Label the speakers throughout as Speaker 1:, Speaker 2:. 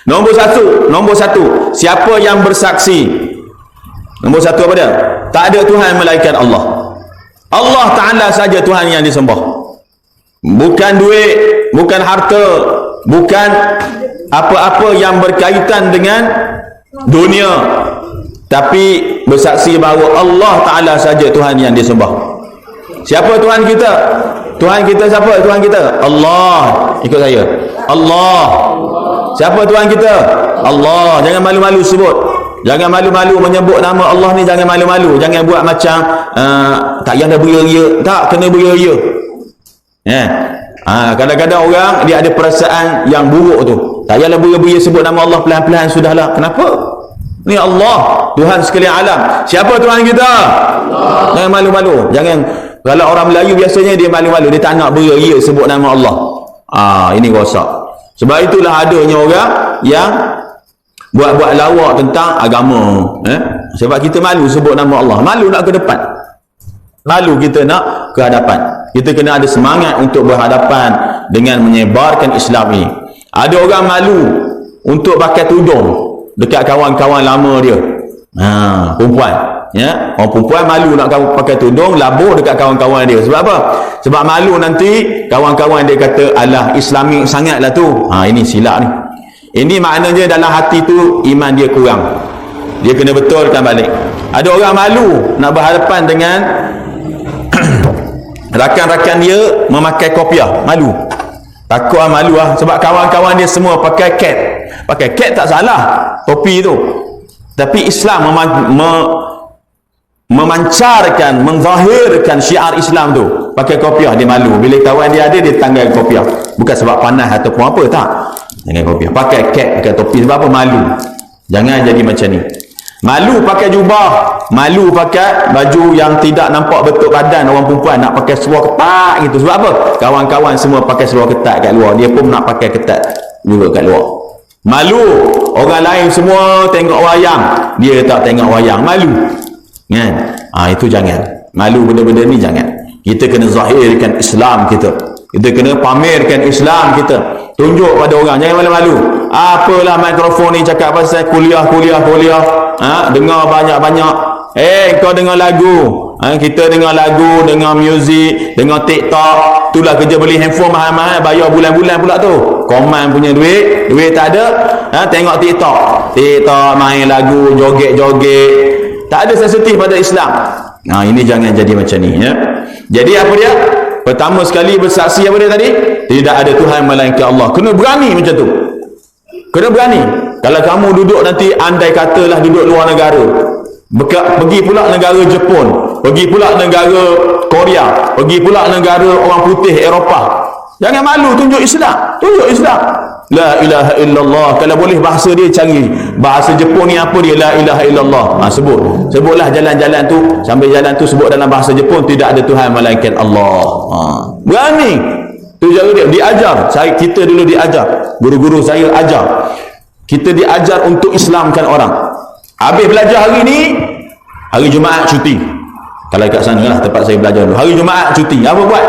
Speaker 1: Nombor satu, siapa yang bersaksi? Nombor satu apa dia? Tak ada Tuhan melainkan Allah. Allah Ta'ala saja Tuhan yang disembah. Bukan duit, bukan harta, bukan apa-apa yang berkaitan dengan dunia, tapi bersaksi bahawa Allah Ta'ala saja Tuhan yang disembah. Siapa Tuhan kita? Tuhan kita siapa? Tuhan kita Allah. Ikut saya. Allah. Siapa Tuhan kita? Allah. Jangan malu-malu sebut. Jangan malu-malu menyebut nama Allah ni, jangan malu-malu. Jangan buat macam tak payah dah beria-ria. Tak, kena beria-ria. Kadang-kadang orang dia ada perasaan yang buruk tu. Tak payahlah beria-beria sebut nama Allah pelan-pelan, sudahlah. Kenapa? Ni Allah, Tuhan sekalian alam. Siapa Tuhan kita? Allah. Jangan malu-malu. Jangan, kalau orang Melayu biasanya dia malu-malu, dia tak nak beria-ria sebut nama Allah. Ini rosak. Sebab itulah adanya orang yang buat-buat lawak tentang agama. Sebab kita malu sebut nama Allah. Malu nak ke depan. Malu kita nak ke hadapan. Kita kena ada semangat untuk berhadapan dengan menyebarkan Islam ini. Ada orang malu untuk pakai tudung dekat kawan-kawan lama dia. Perempuan. Orang perempuan malu nak pakai tudung, labur dekat kawan-kawan dia. Sebab apa? Sebab malu nanti kawan-kawan dia kata, alah Islamik sangatlah tu. Ini silap ni. Ini maknanya dalam hati tu iman dia kurang. Dia kena betulkan balik. Ada orang malu nak berhadapan dengan rakan-rakan dia memakai kopiah. Malu. Takut malu sebab kawan-kawan dia semua pakai cap. Pakai cap tak salah, topi tu. Tapi Islam memancarkan, menzahirkan syiar Islam tu. Pakai kopiah, dia malu. Bila kawan dia ada, dia tanggal kopiah. Bukan sebab panas ataupun apa, tak. Jangan kopiah. Pakai cap, pakai topi. Sebab apa? Malu. Jangan jadi macam ni. Malu pakai jubah, malu pakai baju yang tidak nampak bentuk badan orang perempuan, nak pakai seluar ketat gitu. Sebab apa? Kawan-kawan semua pakai seluar ketat kat luar, dia pun nak pakai ketat juga kat luar. Malu orang lain semua tengok wayang, dia tak tengok wayang. Malu kan? Itu jangan. Malu benda-benda ni jangan. Kita kena zahirkan Islam kita. Kita kena pamerkan Islam kita. Tunjuk pada orang, jangan malu-malu. Apalah mikrofon ni cakap pasal kuliah. Dengar banyak-banyak. Kau dengar lagu. Kita dengar lagu, dengar muzik, dengar TikTok. Itulah kerja beli handphone mahal-mahal, bayar bulan-bulan pula tu. Koman punya duit tak ada. Tengok TikTok main lagu, joget-joget. Tak ada sensitif pada Islam. Ini jangan jadi macam ni ya. Jadi apa dia? Pertama sekali bersaksi apa dia tadi? Tidak ada Tuhan melainkan Allah. Kena berani macam tu. Kena berani. Kalau kamu duduk nanti, andai katalah duduk luar negara, pergi pula negara Jepun, pergi pula negara Korea, pergi pula negara orang putih Eropah, jangan malu, tunjuk Islam. Tunjuk Islam. La ilaha illallah. Kalau boleh bahasa dia cari. Bahasa Jepun ni apa dia? La ilaha illallah. Sebutlah jalan-jalan tu. Sambil jalan tu sebut dalam bahasa Jepun, tidak ada Tuhan melainkan Allah. Berani. Tu cara dia. Diajar. Kita dulu diajar. Guru-guru saya ajar. Kita diajar untuk Islamkan orang. Habis belajar hari ni, hari Jumaat cuti. Kalau kat sana lah tempat saya belajar dulu. Hari Jumaat cuti. Apa buat?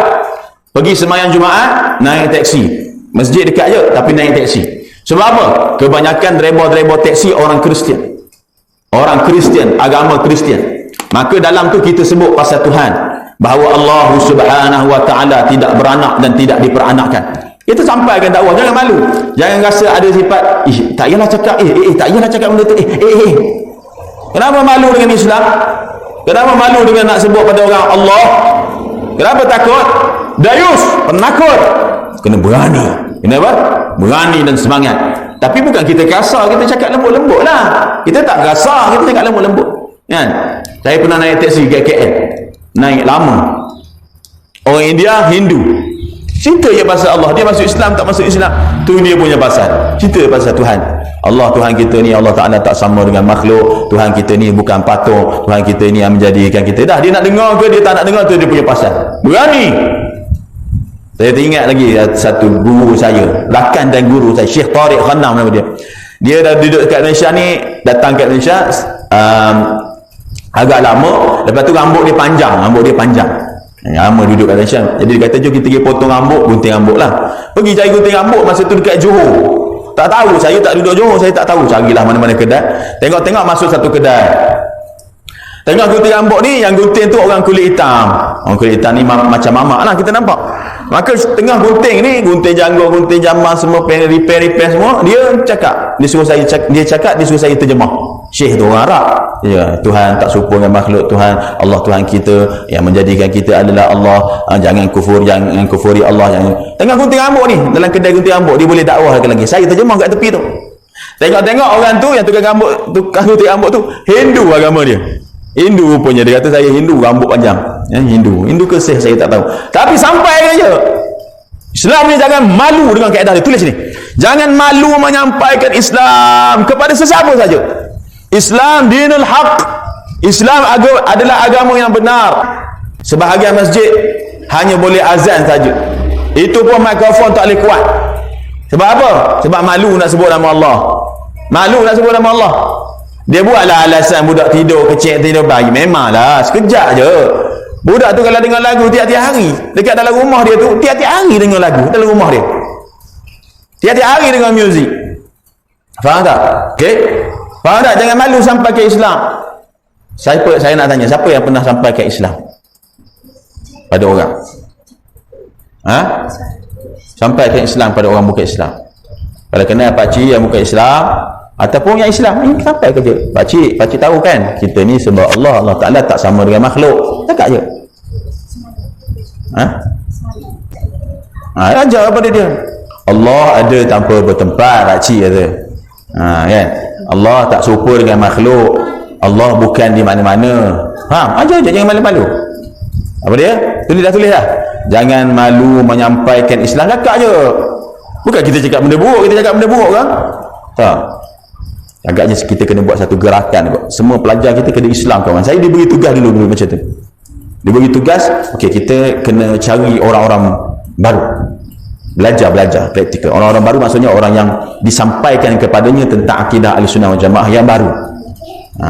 Speaker 1: Pergi sembahyang Jumaat, naik taksi. Masjid dekat je, tapi naik taksi. Sebab apa? Kebanyakan driver taksi orang Kristian. Orang Kristian, agama Kristian. Maka dalam tu kita sebut pasal Tuhan, bahawa Allah Subhanahu wa ta'ala tidak beranak dan tidak diperanakkan. Kita sampaikan dakwah, jangan malu. Jangan rasa ada sifat, tak payahlah cakap, tak payahlah cakap benda tu, Kenapa malu dengan Islam? Kenapa malu dengan nak sebut pada orang Allah? Kenapa takut? Dayus, penakut. Kena berani. Kenapa? Berani dan semangat. Tapi bukan kita kasar, kita cakap lembut-lembut lah. Kita tak kasar, kita cakap lembut-lembut kan? Saya pernah naik taksi ke KL, naik lama. Orang India, Hindu, cerita je pasal Allah. Dia masuk Islam tak masuk Islam, tu dia punya pasal. Cerita pasal Tuhan. Allah, Tuhan kita ni, Allah Ta'ala tak sama dengan makhluk. Tuhan kita ni bukan patung. Tuhan kita ni yang menjadikan kita. Dah, dia nak dengar ke dia tak nak dengar, tu dia punya pasal. Berani. Saya teringat lagi satu guru saya, rakan dan guru saya, Syekh Tariq Ghanam nama dia. Dia dah duduk kat Malaysia ni, datang kat Malaysia agak lama. Lepas tu rambut dia panjang. Lama duduk kat Malaysia. Jadi dia kata, jom kita pergi potong rambut, gunting rambut lah. Pergi cari gunting rambut, masa tu dekat Johor. Tak tahu, saya tak duduk Johor, saya tak tahu. Carilah mana-mana kedai. Tengok-tengok masuk satu kedai. Tengok gunting rambut ni, yang gunting tu orang kulit hitam. Orang kulit hitam ni macam mamak lah kita nampak. Maka tengah gunting ni, gunting janggut, gunting jambang semua, repair semua, dia cakap, dia suruh saya terjemah. Syekh tu orang Arab. Ya, Tuhan tak serupa dengan makhluk Tuhan. Allah Tuhan kita, yang menjadikan kita adalah Allah. Jangan kufuri Allah. Tengah gunting rambut ni, dalam kedai gunting rambut, dia boleh dakwah lagi. Saya terjemah kat tepi tu. Tengok-tengok orang tu, yang tukang gunting rambut tu, Hindu agama dia. Hindu rupanya, dia kata saya Hindu, rambut panjang. Hindu ke Sikh saya tak tahu. Tapi sampai je Islam ni jangan malu dengan kaedah dia. Tulis ni, jangan malu menyampaikan Islam kepada sesiapa saja. Islam dinul haq. Islam adalah agama yang benar. Sebahagian masjid hanya boleh azan saja. Itu pun mikrofon tak boleh kuat. Sebab apa? Sebab malu nak sebut nama Allah. Malu nak sebut nama Allah. Dia buatlah alasan budak tidur kecil, tidur bayi. Memanglah sekejap je. Budak tu kalau dengar lagu tiap-tiap hari dekat dalam rumah dia tu, tiap-tiap hari dengar lagu dalam rumah dia. Tiap-tiap hari dengar muzik. Faham tak? Okey? Faham tak? Jangan malu sampai ke Islam. Saya nak tanya, siapa yang pernah sampai ke Islam pada orang? Sampai ke Islam pada orang bukan Islam. Kalau kenal pakcik yang bukan Islam ataupun yang Islam ni, sampai ke dia. Pakcik tahu kan, kita ni sebab Allah Ta'ala tak sama dengan makhluk. Cakap je. Ajar pada dia. Allah ada tanpa bertempat, pakcik kata. Kan? Allah tak serupa dengan makhluk. Allah bukan di mana-mana. Ajar je, jangan malu-malu. Apa dia? Tulis dah. Jangan malu menyampaikan Islam. Cakap je. Bukan kita cakap benda buruk, kan? Tak. Agaknya kita kena buat satu gerakan. Semua pelajar kita kena Islam, kawan. Saya diberi tugas dulu macam tu. Diberi tugas, okey, kita kena cari orang-orang baru. Belajar praktikal. Orang-orang baru maksudnya orang yang disampaikan kepadanya tentang akidah Ahlussunnah wal Jamaah yang baru.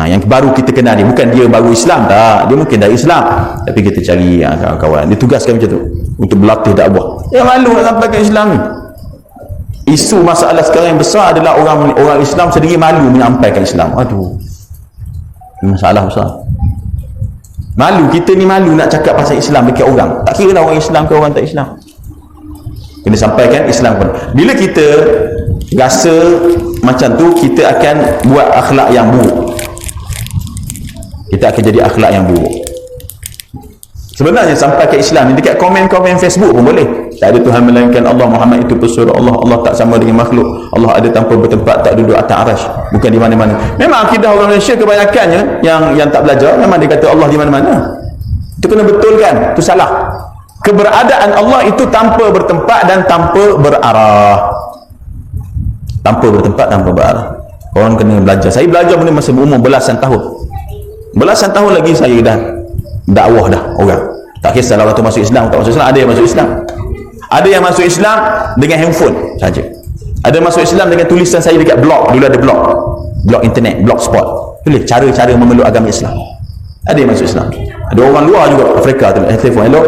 Speaker 1: Yang baru kita kenal dia. Bukan dia baru Islam, tak. Dia mungkin dari Islam. Tapi kita cari kawan-kawan. Ditugaskan macam tu. Untuk berlatih dakwah. Yang malu nak sampaikan Islam ni. Isu masalah sekarang yang besar adalah orang Islam sendiri malu menyampaikan Islam. Aduh, masalah besar. Malu, kita ni malu nak cakap pasal Islam dekat orang. Tak kira lah orang Islam ke orang tak Islam. Kena sampaikan Islam pun. Bila kita rasa macam tu, kita akan buat akhlak yang buruk. Kita akan jadi akhlak yang buruk. Sebenarnya sampai ke Islam ni dekat komen-komen Facebook pun boleh. Tak ada Tuhan melainkan Allah, Muhammad itu pesuruh Allah, Allah tak sama dengan makhluk, Allah ada tanpa bertempat, tak duduk atas arasy, bukan di mana-mana. Memang akidah orang Malaysia kebanyakannya yang tak belajar, memang dia kata Allah di mana-mana. Itu kena betulkan, itu salah. Keberadaan Allah itu tanpa bertempat dan tanpa berarah. Tanpa bertempat, tanpa berarah. Orang kena belajar. Saya belajar benda masa berumur belasan tahun. Belasan tahun lagi saya dah dakwah dah orang. Tak kisahlah waktu masuk Islam, tak masuk Islam, ada yang masuk Islam. Ada yang masuk Islam dengan handphone saja. Ada yang masuk Islam dengan tulisan saya dekat blog. Dulu ada blog internet, blog spot. Tulis cara-cara memeluk agama Islam. Ada yang masuk Islam. Ada orang luar juga, Afrika tu, telefon, hello.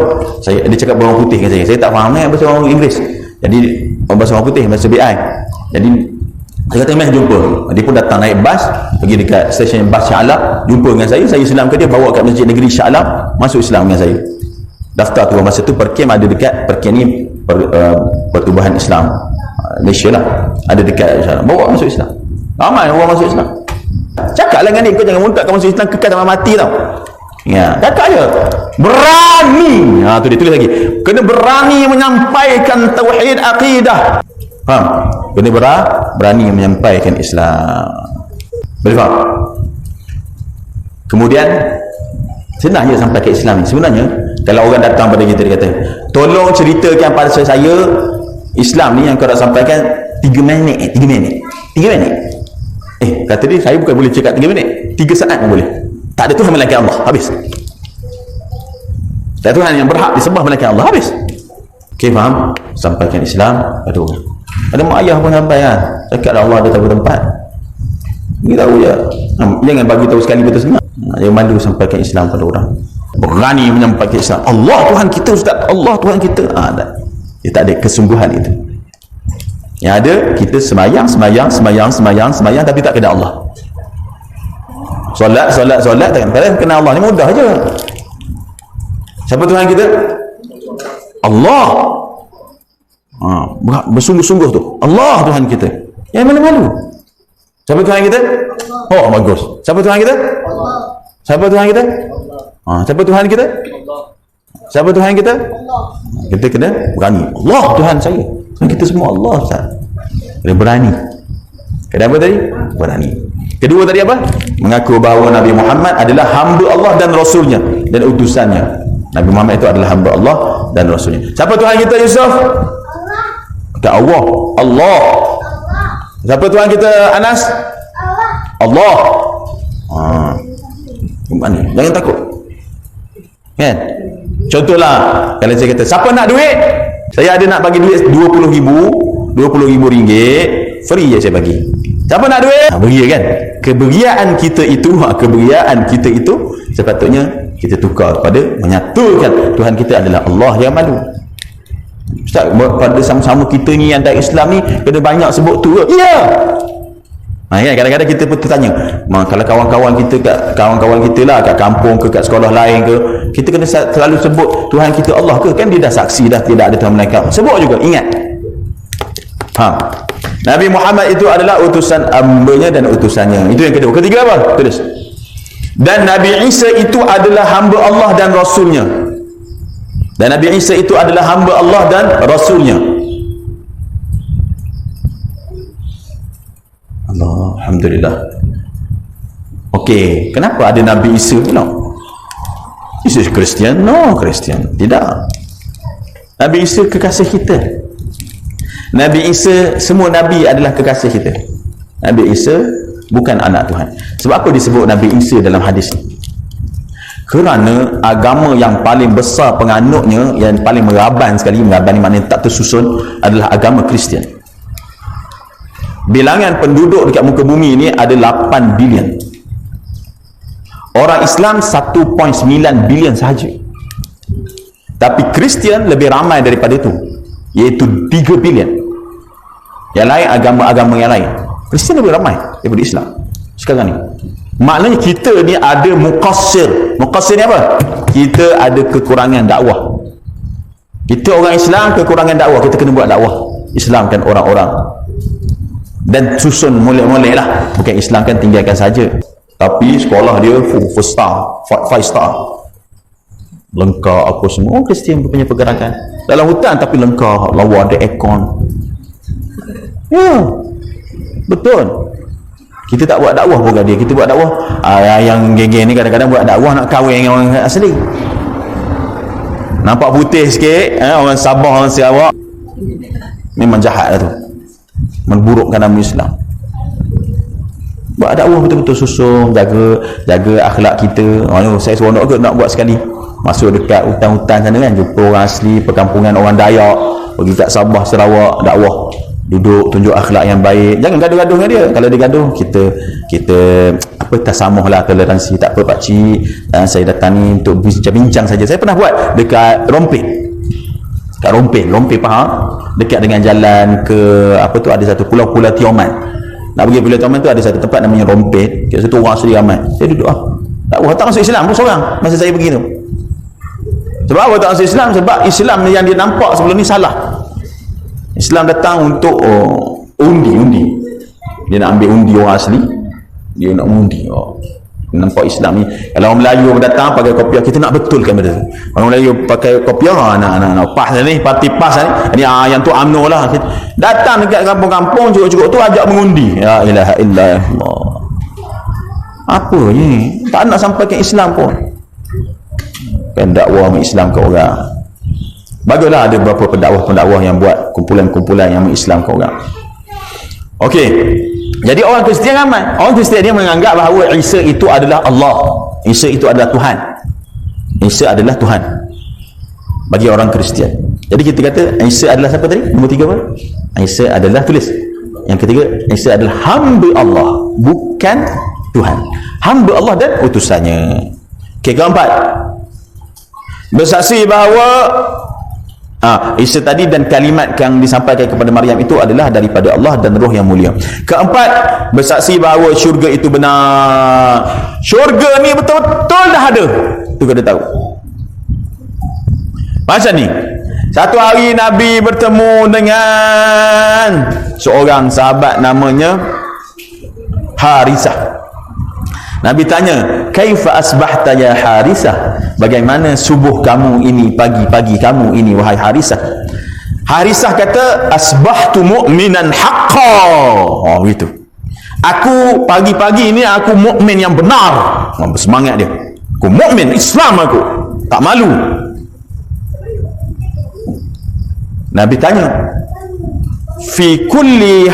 Speaker 1: Dia cakap berorang putih dengan saya. Saya tak faham bahasa orang Inggeris. Jadi bahasa orang putih, bahasa BI. Jadi saya kata, "Meh, jumpa." Dia pun datang naik bas, pergi dekat stesen bas Shah Alam, jumpa dengan saya Islam ke dia, bawa kat Masjid Negeri Shah Alam, masuk Islam dengan saya. Daftar tu masa tu Perkem ada dekat Perkem ni Pertubuhan Islam Malaysia lah, ada dekat Shah Alam, bawa masuk Islam. Ramai orang masuk Islam. Cakap lah dengan dia, kau jangan muntah kau masuk Islam kekal sampai mati tau. Ya, cakap je. Berani. Tu dia tulis lagi. Kena berani menyampaikan tauhid akidah. Kena berani menyampaikan Islam. Boleh faham? Kemudian senang je sampai ke Islam ni. Sebenarnya kalau orang datang pada kita, dia kata, tolong ceritakan pada saya Islam ni yang kau nak sampaikan 3 minit. 3 minit. Kata dia, saya bukan boleh cakap 3 minit, 3 saat pun boleh. Tak ada Tuhan melainkan Allah, habis. Tak ada Tuhan yang berhak disembah melainkan Allah, habis. Okey, faham? Sampaikan Islam pada orang. Ada mak ayah pun sampai kan, cakap Allah ada tanpa tempat. Beritahu je. Jangan bagi tahu sekali betul senang. Yang malu sampaikan Islam pada orang. Berani menyampaikan Islam. Allah Tuhan kita, Ustaz. Allah Tuhan kita. Dia tak ada kesungguhan itu. Yang ada kita semayang tapi tak kena Allah. Solat tak kena Allah. Ni mudah je. Siapa Tuhan kita? Allah. Bersungguh-sungguh tu Allah Tuhan kita. Yang mana malu? Siapa Tuhan kita? Oh, bagus. Siapa Tuhan kita? Siapa Tuhan kita? Siapa Tuhan kita? Siapa Tuhan kita? Kita kena berani. Allah Tuhan saya. Tuhan kita semua Allah, Ustaz. Kena berani. Kena apa tadi? Berani. Kedua tadi apa? Mengaku bahawa Nabi Muhammad adalah hamba Allah dan Rasulnya dan utusannya. Nabi Muhammad itu adalah hamba Allah dan Rasulnya. Siapa Tuhan kita, Yusuf? Kata Allah. Allah. Siapa Tuhan kita, Anas? Allah. Mana? Jangan takut. Kan? Contohlah, kalau saya kata, siapa nak duit? Saya ada nak bagi duit 20,000 ringgit, free je saya bagi. Siapa nak duit? Beria kan? Keberiaan kita itu sepatutnya kita tukar kepada menyatukan Tuhan kita adalah Allah yang malu. Ustaz, pada sama-sama kita ni yang tak Islam ni kena banyak sebut tu ke? Ya. Kan? Kadang-kadang kita pun tertanya, kalau kawan-kawan kita lah kat kampung ke kat sekolah lain ke, kita kena selalu sebut Tuhan kita Allah ke? Kan dia dah saksi dah tidak ada Tuhan melainkan. Sebut juga, ingat. Nabi Muhammad itu adalah utusan hamba-Nya dan utusannya. Itu yang kedua. Ketiga apa? Tulis. Dan Nabi Isa itu adalah hamba Allah dan Rasulnya. Dan Nabi Isa itu adalah hamba Allah dan Rasulnya. Allah, Alhamdulillah. Okey, kenapa ada Nabi Isa pula? Isa Kristian? No, Kristian. Tidak. Nabi Isa kekasih kita. Nabi Isa, semua Nabi adalah kekasih kita. Nabi Isa bukan anak Tuhan. Sebab apa disebut Nabi Isa dalam hadis ini? Kerana agama yang paling besar penganutnya, yang paling meraban sekali, meraban ni maknanya tak tersusun, adalah agama Kristian. Bilangan penduduk dekat muka bumi ni ada 8 bilion. Orang Islam 1.9 bilion sahaja. Tapi Kristian lebih ramai daripada itu, iaitu 3 bilion. Yang lain agama-agama yang lain. Kristian lebih ramai daripada Islam sekarang ni. Maknanya kita ni ada muqassir. Muqassir ni apa? Kita ada kekurangan dakwah. Kita orang Islam kekurangan dakwah, kita kena buat dakwah. Islamkan orang-orang dan susun molek-molek lah, bukan Islamkan tinggalkan saja. Tapi sekolah dia full star, 5 star, lengkap apa semua. Oh, Kristian punya pergerakan dalam hutan tapi lengkap, lawa ada aircon. Ya, betul. Kita tak buat dakwah pun dia. Kita buat dakwah yang geng-geng ni kadang-kadang buat dakwah nak kahwin dengan orang asli. Nampak putih sikit, orang Sabah, orang Sarawak, memang jahat lah tu, memburukkan nama Islam. Buat dakwah betul-betul susun, jaga akhlak kita. Saya seronok ke nak buat sekali, masuk dekat hutan-hutan sana kan, jumpa orang asli, perkampungan orang Dayak, pergi kat Sabah, Sarawak, dakwah, duduk, tunjuk akhlak yang baik. Jangan gaduh-gaduh dengan dia. Kalau dia gaduh, kita apa, tasamuh lah, toleransi. Tak apa pakcik, saya datang ni untuk bincang-bincang saja. Saya pernah buat dekat Rompin. Kat Rompin faham? Dekat dengan jalan ke apa tu, ada satu pulau Tioman. Nak pergi pulau Tioman tu ada satu tempat namanya Rompin. Kat situ orang asli ramai. Saya duduk tak masuk Islam pun seorang masa saya pergi tu. Sebab apa tak masuk Islam? Sebab Islam yang dia nampak sebelum ni salah. Islam datang untuk undi. Dia nak ambil undi orang asli, dia nak undi. Nampak Islam ni, kalau orang Melayu datang pakai kopiah, kita nak betulkan benda tu. Orang Melayu pakai kopiah, nak PAS ni, parti PAS ni, yang tu UMNO lah. Datang dekat kampung-kampung cukup-cukup tu ajak mengundi. Ya ilaha illallah. Apa ni? Tak nak sampaikan Islam pun. Kan dakwah Islam ke orang. Baguslah ada beberapa pendakwah yang buat kumpulan-kumpulan yang mengislamkan orang. Okey. Jadi orang Kristian ramai. Orang Kristian dia menganggap bahawa Isa itu adalah Allah. Isa itu adalah Tuhan. Isa adalah Tuhan bagi orang Kristian. Jadi kita kata Isa adalah siapa tadi? Nombor 3 apa? Isa adalah, tulis. Yang ketiga, Isa adalah hamba Allah, bukan Tuhan. Hamba Allah dan utusannya. Okey, keempat, bersaksi bahawa Isa tadi dan kalimat yang disampaikan kepada Maryam itu adalah daripada Allah dan roh yang mulia. Keempat, bersaksi bahawa syurga itu benar. Syurga ni betul-betul dah ada. Itu kena tahu. Macam ni, satu hari Nabi bertemu dengan seorang sahabat namanya Harisah. Nabi tanya, "Kaifa asbahta ya Harisah?" Bagaimana subuh kamu ini, pagi-pagi kamu ini wahai Harisah? Harisah kata, "Asbahtu mu'minan haqqan." Oh gitu. Aku pagi-pagi ini aku mukmin yang benar. Semangat dia. Aku mukmin Islam aku. Tak malu. Nabi tanya, fi kulli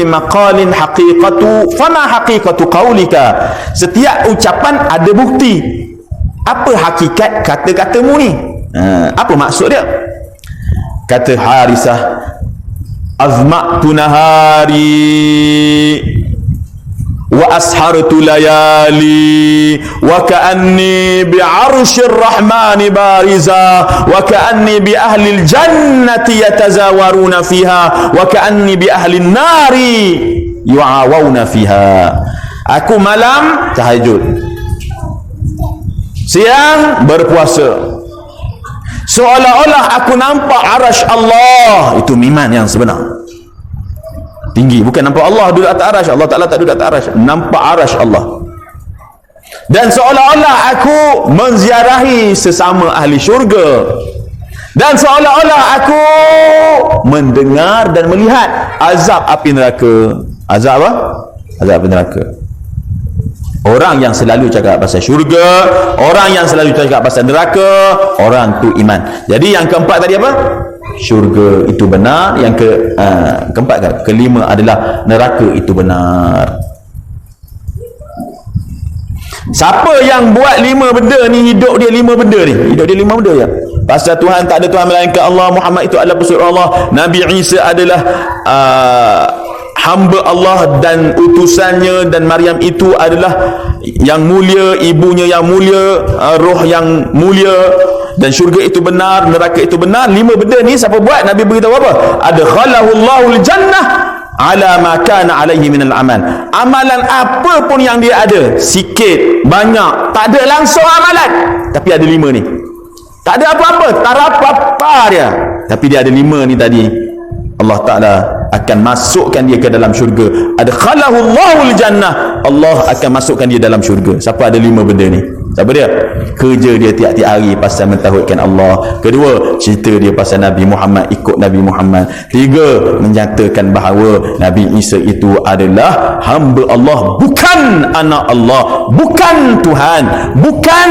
Speaker 1: maqalin haqiqatu, fama haqiqatu qawlika? Setiap ucapan ada bukti. Apa hakikat kata-katamu ni? Apa maksud dia? Kata Harisah, azma'tu nahari wa ashartu layali wa ka'anni bi'arshir rahmani bariza wa ka'anni bi ahli al-jannati yatazawaruna fiha wa ka'anni bi ahli an-nari yu'awuna fiha. Aku malam tahajud, siang berpuasa, seolah-olah aku nampak arasy Allah. Itu iman yang sebenar, tinggi. Bukan nampak Allah duduk atas arasy, Allah Ta'ala tak duduk atas arasy, nampak arasy Allah. Dan seolah-olah aku menziarahi sesama ahli syurga, dan seolah-olah aku mendengar dan melihat azab api neraka. Azab apa? Azab api neraka. Orang yang selalu cakap pasal syurga, orang yang selalu cakap pasal neraka, orang tu iman. Jadi yang keempat tadi apa? Syurga itu benar. Yang keempat kan, kelima adalah neraka itu benar. Siapa yang buat lima benda ni, hidup dia lima benda ni, hidup dia lima benda je. Pasal Tuhan tak ada Tuhan melainkan Allah, Muhammad itu adalah pesuruh Allah, Nabi Isa adalah hamba Allah dan utusannya, dan Maryam itu adalah yang mulia, ibunya yang mulia, roh yang mulia, dan syurga itu benar, neraka itu benar. Lima benda ni siapa buat? Nabi beritahu apa? Adkhalahu Allahul jannah ala ma kana alaihi minal amal. Amalan apa pun yang dia ada, sikit, banyak, tak ada langsung amalan, tapi ada lima ni. Tak ada apa-apa, tak ada apa-apa dia, tapi dia ada lima ni tadi. Allah Ta'ala akan masukkan dia ke dalam syurga. Adkhalahu Allahul jannah, Allah akan masukkan dia dalam syurga. Siapa ada lima benda ni? Siapa dia? Kerja dia tiap-tiap hari pasal mentauhidkan Allah. Kedua, cerita dia pasal Nabi Muhammad, ikut Nabi Muhammad. Tiga, menyatakan bahawa Nabi Isa itu adalah hamba Allah, bukan anak Allah, bukan Tuhan, bukan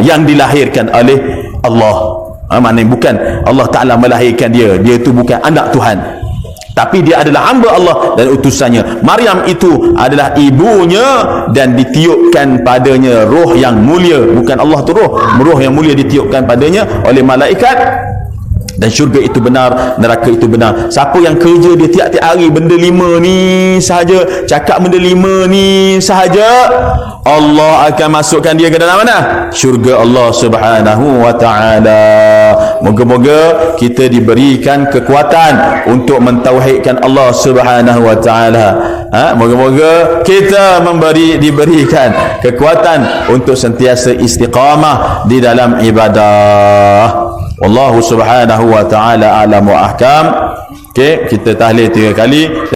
Speaker 1: yang dilahirkan oleh Allah. Maknanya bukan Allah Ta'ala melahirkan dia, dia itu bukan anak Tuhan, tapi dia adalah hamba Allah dan utusannya. Maryam itu adalah ibunya dan ditiupkan padanya roh yang mulia. Bukan Allah tu roh, roh yang mulia ditiupkan padanya oleh malaikat. Dan syurga itu benar, neraka itu benar. Siapa yang kerja dia tiap-tiap hari benda lima ni sahaja, cakap benda lima ni sahaja, Allah akan masukkan dia ke dalam mana? Syurga Allah Subhanahu wa Ta'ala. Moga-moga kita diberikan kekuatan untuk mentauhidkan Allah Subhanahu wa Ta'ala. Moga-moga kita diberikan kekuatan untuk sentiasa istiqamah di dalam ibadah. Wallahu Subhanahu wa Ta'ala a'lam wa ahkam. Okey, kita tahlil 3 kali.